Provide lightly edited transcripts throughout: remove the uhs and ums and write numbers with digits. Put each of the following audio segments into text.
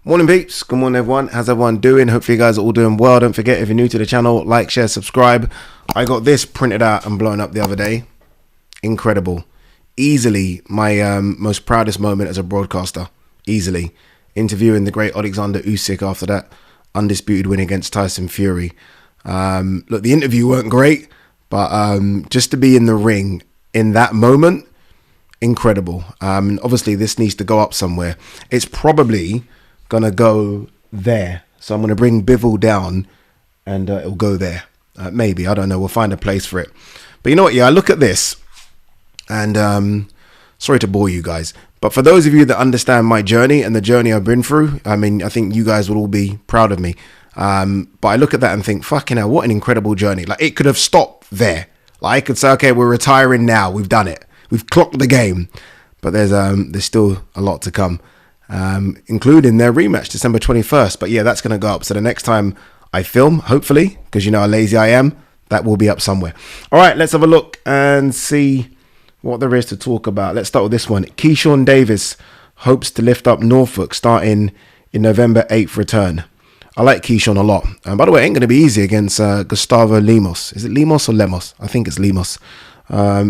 Morning peeps, good morning everyone, how's everyone doing? Hopefully you guys are all doing well. Don't forget, if you're new to the channel, like, share, subscribe. I got this printed out and blown up the other day. Incredible. Easily my most proudest moment as a broadcaster. Easily. Interviewing the great Alexander Usyk after that undisputed win against Tyson Fury. Look, the interview weren't great, but just to be in the ring in that moment, incredible. Obviously this needs to go up somewhere. It's probably gonna go there, so I'm gonna bring Bivol down and it'll go there. Maybe, I don't know, we'll find a place for it. But you know what, yeah, I look at this and sorry to bore you guys, but for those of you that understand my journey and the journey I've been through, I mean, I think you guys will all be proud of me. But I look at that and think, fucking hell, what an incredible journey. Like, it could have stopped there. Like, I could say, okay, we're retiring now, we've done it, we've clocked the game. But there's still a lot to come, including their rematch December 21st. But yeah, that's going to go up. So the next time I film, hopefully, because you know how lazy I am, that will be up somewhere. All right, let's have a look and see what there is to talk about. Let's start with this one. Keson Davis hopes to lift up Norfolk starting in November 8th return. I like Keson a lot. And by the way, it ain't going to be easy against Gustavo Lemos. Is it Lemos or Lemos? I think it's Lemos.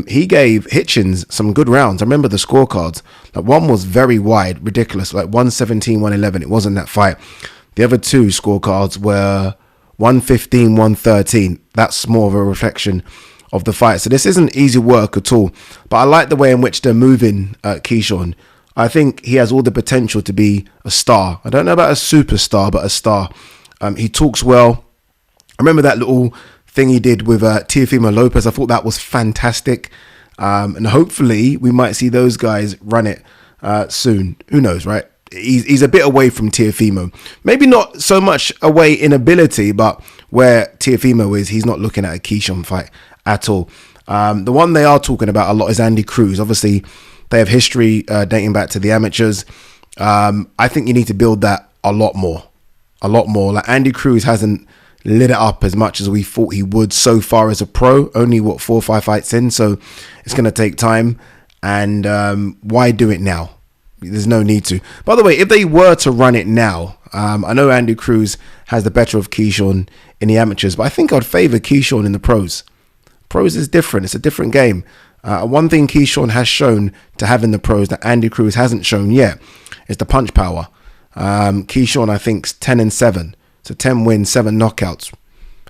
He gave Hitchens some good rounds. I remember the scorecards. Like, one was very wide, ridiculous, like 117, 111. It wasn't that fight. The other two scorecards were 115, 113. That's more of a reflection of the fight. So this isn't easy work at all. But I like the way in which they're moving Keson. I think he has all the potential to be a star. I don't know about a superstar, but a star. He talks well. I remember that little thing he did with Teofimo Lopez. I thought that was fantastic. And hopefully we might see those guys run it soon. Who knows, right? He's a bit away from Teofimo. Maybe not so much away in ability, but where Teofimo is, he's not looking at a Keson fight at all. The one they are talking about a lot is Andy Cruz. Obviously, they have history dating back to the amateurs. I think you need to build that a lot more. A lot more. Like, Andy Cruz hasn't lit it up as much as we thought he would so far as a pro. Only, what, 4 or 5 fights in? So it's going to take time. And why do it now? There's no need to. By the way, if they were to run it now, I know Andy Cruz has the better of Keson in the amateurs, but I think I'd favour Keson in the pros. Pros is different. It's a different game. One thing Keson has shown to have in the pros that Andy Cruz hasn't shown yet is the punch power. Keson, I think, is 10-7. So 10 wins, 7 knockouts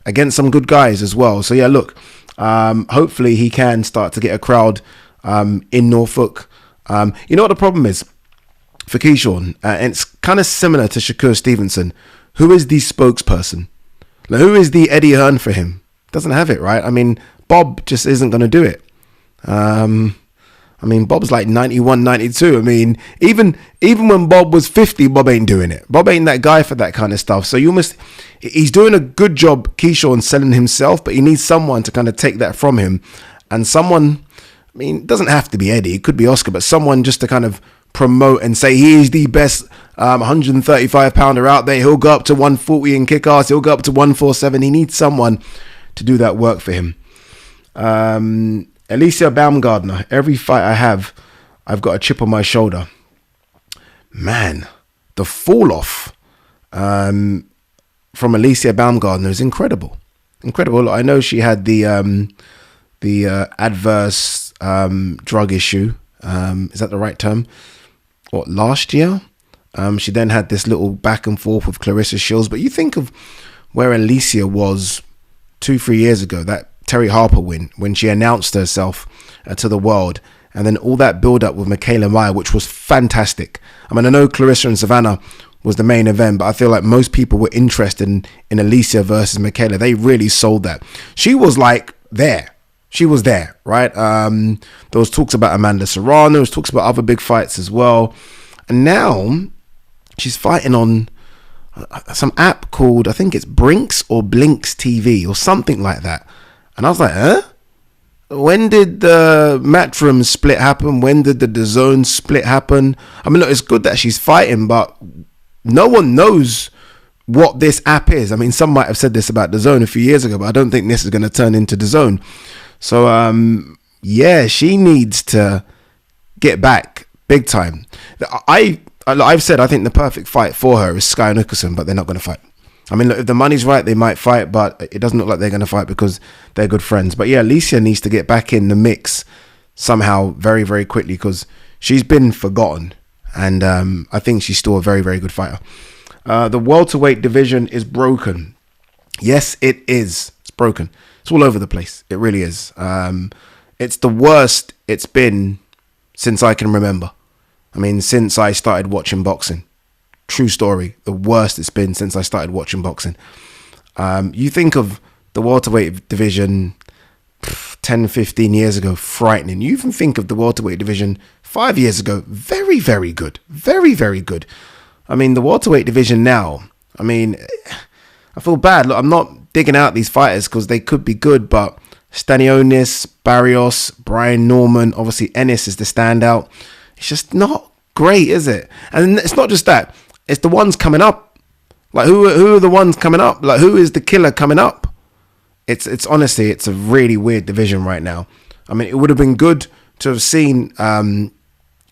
against some good guys as well. So yeah, look, hopefully he can start to get a crowd in Norfolk. You know what the problem is for Keson? And it's kind of similar to Shakur Stevenson. Who is the spokesperson? Like, who is the Eddie Hearn for him? Doesn't have it, right? I mean, Bob just isn't going to do it. I mean, Bob's like 91, 92. I mean, even when Bob was 50, Bob ain't doing it. Bob ain't that guy for that kind of stuff. So he's doing a good job, Keson, selling himself, but he needs someone to kind of take that from him. And someone, I mean, it doesn't have to be Eddie, it could be Oscar, but someone just to kind of promote and say he is the best 135 pounder out there. He'll go up to 140 and kick ass. He'll go up to 147. He needs someone to do that work for him. Alicia Baumgardner, every fight I have, I've got a chip on my shoulder. Man, the fall off from Alicia Baumgardner is incredible. Incredible. I know she had the adverse drug issue. Is that the right term? What, last year? She then had this little back and forth with Clarissa Shields. But you think of where Alicia was 2-3 years ago, that Terry Harper win, when she announced herself to the world, and then all that build up with Michaela Meyer, which was fantastic. I mean, I know Clarissa and Savannah was the main event, but I feel like most people were interested in Alicia versus Michaela. They really sold that. She was like there. She was there, right? There was talks about Amanda Serrano, there was talks about other big fights as well. And now she's fighting on some app called, I think it's Brinks or Blinks TV or something like that. And I was like, huh? When did the Matchroom split happen? When did the DAZN split happen? I mean, look, it's good that she's fighting, but no one knows what this app is. I mean, some might have said this about DAZN a few years ago, but I don't think this is going to turn into DAZN. So, yeah, she needs to get back big time. I I've said I think the perfect fight for her is Skye Nicholson, but they're not going to fight. I mean, look, if the money's right, they might fight, but it doesn't look like they're going to fight because they're good friends. But yeah, Alicia needs to get back in the mix somehow very, very quickly because she's been forgotten. And I think she's still a very, very good fighter. The welterweight division is broken. Yes, it is. It's broken. It's all over the place. It really is. It's the worst it's been since I can remember. I mean, since I started watching boxing. True story. The worst it's been since I started watching boxing. You think of the welterweight division 10, 15 years ago, frightening. You even think of the welterweight division 5 years ago, very, very good. Very, very good. I mean, the welterweight division now, I mean, I feel bad. Look, I'm not digging out these fighters because they could be good, but Stanionis, Barrios, Brian Norman, obviously Ennis is the standout. It's just not great, is it? And it's not just that. It's the ones coming up. Like, who are the ones coming up? Like, who is the killer coming up? It's honestly, it's a really weird division right now. I mean, it would have been good to have seen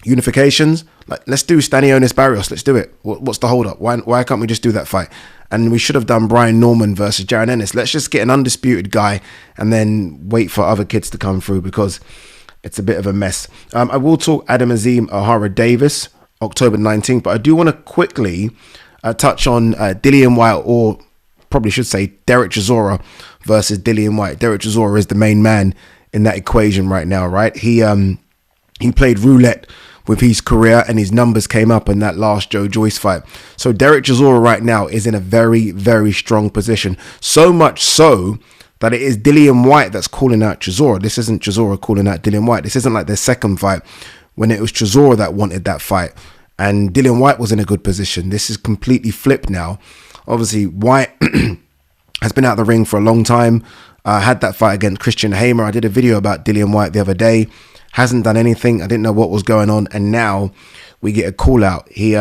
unifications. Like, let's do Stanionis Barrios. Let's do it. What's the hold up? Why can't we just do that fight? And we should have done Brian Norman versus Jaron Ennis. Let's just get an undisputed guy and then wait for other kids to come through because it's a bit of a mess. I will talk Adam Azeez, Ohara Davis, October 19th, but I do want to quickly touch on Dillian White, or probably should say Dereck Chisora versus Dillian White. Dereck Chisora is the main man in that equation right now, right? He played roulette with his career and his numbers came up in that last Joe Joyce fight. So Dereck Chisora right now is in a very, very strong position. So much so that it is Dillian White that's calling out Chisora. This isn't Chisora calling out Dillian White. This isn't like their second fight when it was Chisora that wanted that fight and Dillian White was in a good position. This is completely flipped now. Obviously, White has been out of the ring for a long time. Had that fight against Christian Hamer. I did a video about Dillian White the other day. Hasn't done anything. I didn't know what was going on. And now we get a call out. He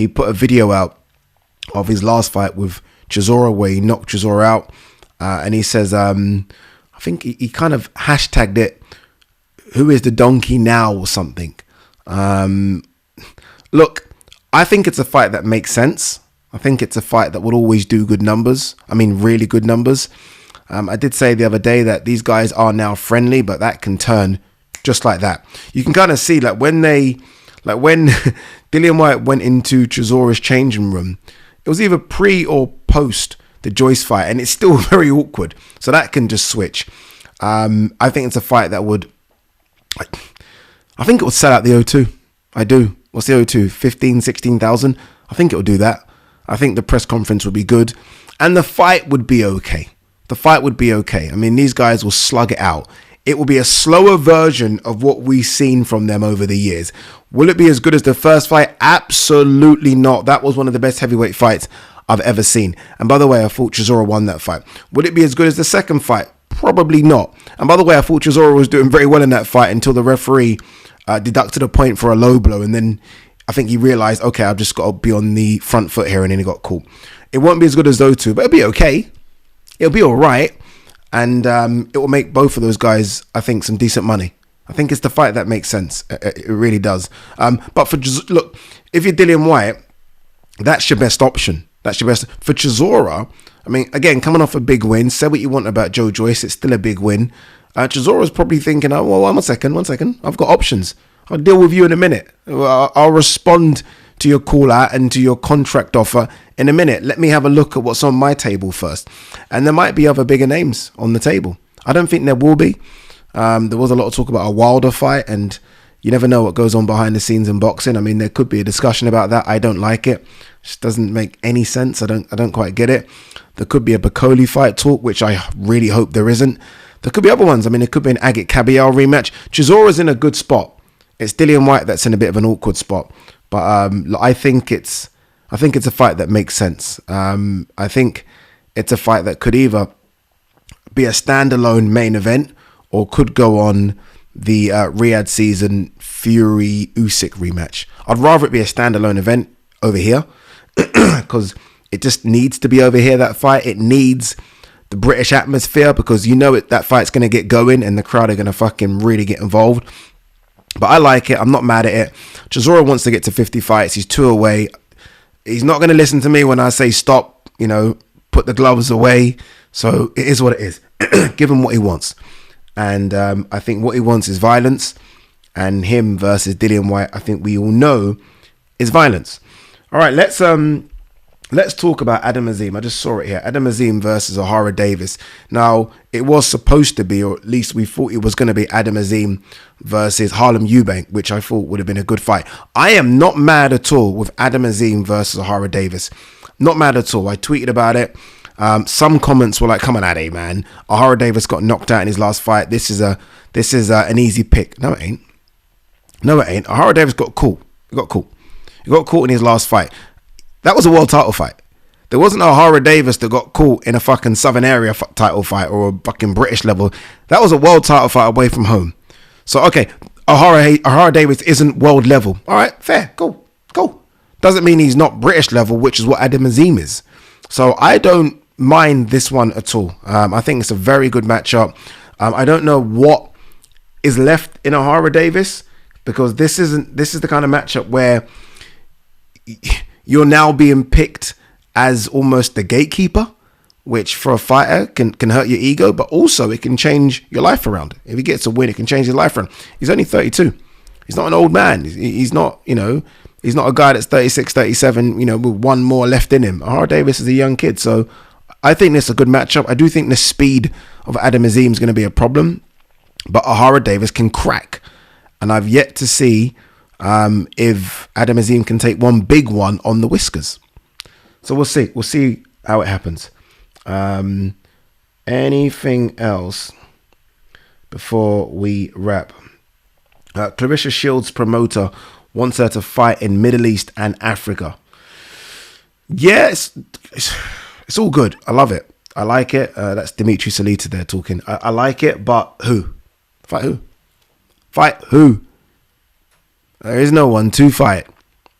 put a video out of his last fight with Chisora where he knocked Chisora out. And he says, I think he kind of hashtagged it, who is the donkey now or something. Look, I think it's a fight that makes sense. I think it's a fight that would always do good numbers. I mean, really good numbers. I did say the other day that these guys are now friendly, but that can turn just like that. You can kind of see when Dillian White went into Chisora's changing room, it was either pre or post the Joyce fight, and it's still very awkward. So that can just switch. I think it's a fight that would, I think it would sell out the O2. I do. What's the O2? 15, 16,000? I think it will do that. I think the press conference would be good. And the fight would be okay. The fight would be okay. I mean, these guys will slug it out. It will be a slower version of what we've seen from them over the years. Will it be as good as the first fight? Absolutely not. That was one of the best heavyweight fights I've ever seen. And by the way, I thought Chisora won that fight. Will it be as good as the second fight? Probably not. And by the way, I thought Chisora was doing very well in that fight until the referee deducted a point for a low blow. And then I think he realized, okay, I've just got to be on the front foot here, and then he got caught. It won't be as good as those two, but it'll be okay. It'll be all right. And it will make both of those guys, I think, some decent money. I think it's the fight that makes sense. It really does. But look, if you're Dillian White, that's your best option. That's your best. For Chisora, I mean, again, coming off a big win, say what you want about Joe Joyce, it's still a big win. Chisora's probably thinking, oh, well, one second. I've got options. I'll deal with you in a minute. I'll respond to your call out and to your contract offer in a minute. Let me have a look at what's on my table first. And there might be other bigger names on the table. I don't think there will be. There was a lot of talk about a Wilder fight, and you never know what goes on behind the scenes in boxing. I mean, there could be a discussion about that. I don't like it. It just doesn't make any sense. I don't quite get it. There could be a Bacoli fight talk, which I really hope there isn't. There could be other ones. I mean, it could be an Agit Kabayel rematch. Chisora's in a good spot. It's Dillian White that's in a bit of an awkward spot. But I think it's a fight that makes sense. I think it's a fight that could either be a standalone main event or could go on the Riyadh season Fury Usyk rematch. I'd rather it be a standalone event over here because it just needs to be over here, that fight. It needs the British atmosphere because you know that fight's going to get going and the crowd are going to fucking really get involved. But I like it. I'm not mad at it. Chisora wants to get to 50 fights. He's 2 away. He's not going to listen to me when I say stop, you know, put the gloves away. So it is what it is. Give him what he wants. And I think what he wants is violence. And him versus Dillian White, I think we all know, is violence. All right, let's talk about Adam Azeez. I just saw it here. Adam Azeez versus Ohara Davis. Now, it was supposed to be, or at least we thought it was going to be Adam Azeez versus Harlem Eubank, which I thought would have been a good fight. I am not mad at all with Adam Azeez versus Ohara Davis. Not mad at all. I tweeted about it. Some comments were like, "Come on, Ade, man. Ohara Davis got knocked out in his last fight. This is an easy pick." No, it ain't. No, it ain't. Ohara Davis got caught. He got caught in his last fight. That was a world title fight. There wasn't Ohara Davis that got caught in a fucking Southern Area title fight or a fucking British level. That was a world title fight away from home. So, okay, Ohara Davis isn't world level. All right, fair, cool. Doesn't mean he's not British level, which is what Adam Azeez is. So I don't mind this one at all. I think it's a very good matchup. I don't know what is left in Ohara Davis, because this is the kind of matchup where you're now being picked as almost the gatekeeper, which for a fighter can hurt your ego, but also it can change your life around. If he gets a win, it can change his life around. He's only 32. He's not an old man. He's not, you know, he's not a guy that's 36, 37, you know, with one more left in him. Ohara Davis is a young kid. So I think this is a good matchup. I do think the speed of Adam Azeez is going to be a problem, but Ohara Davis can crack. And I've yet to see if Adam Azeez can take one big one on the whiskers. So we'll see. We'll see how it happens. Anything else before we wrap? Clarissa Shields' promoter wants her to fight in Middle East and Africa. Yes, it's all good. I love it. I like it. That's Dimitri Salita there talking. I like it, but who? Fight who? Fight who? There is no one to fight.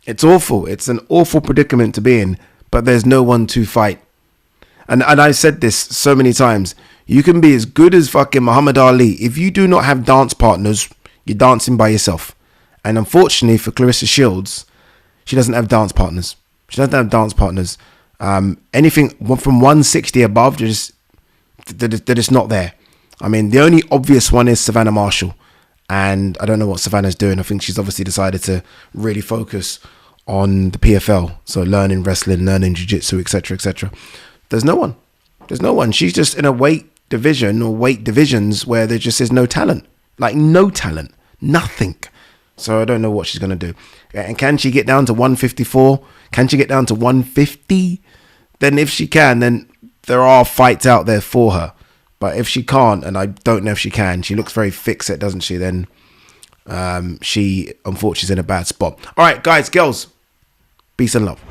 It's awful. It's an awful predicament to be in, but there's no one to fight. And I said this so many times. You can be as good as fucking Muhammad Ali. If you do not have dance partners, you're dancing by yourself. And unfortunately for Clarissa Shields, she doesn't have dance partners. Anything from 160 above, they're just not there. I mean, the only obvious one is Savannah Marshall. And I don't know what Savannah's doing. I think she's obviously decided to really focus on the PFL. So learning wrestling, learning jiu-jitsu, etc., etc. There's no one. She's just in a weight division or weight divisions where there just is no talent. Like no talent. Nothing. So I don't know what she's going to do. And can she get down to 154? Can she get down to 150? Then if she can, then there are fights out there for her. But if she can't, and I don't know if she can, she looks very fixed, doesn't she? Then she, unfortunately, is in a bad spot. All right, guys, girls, peace and love.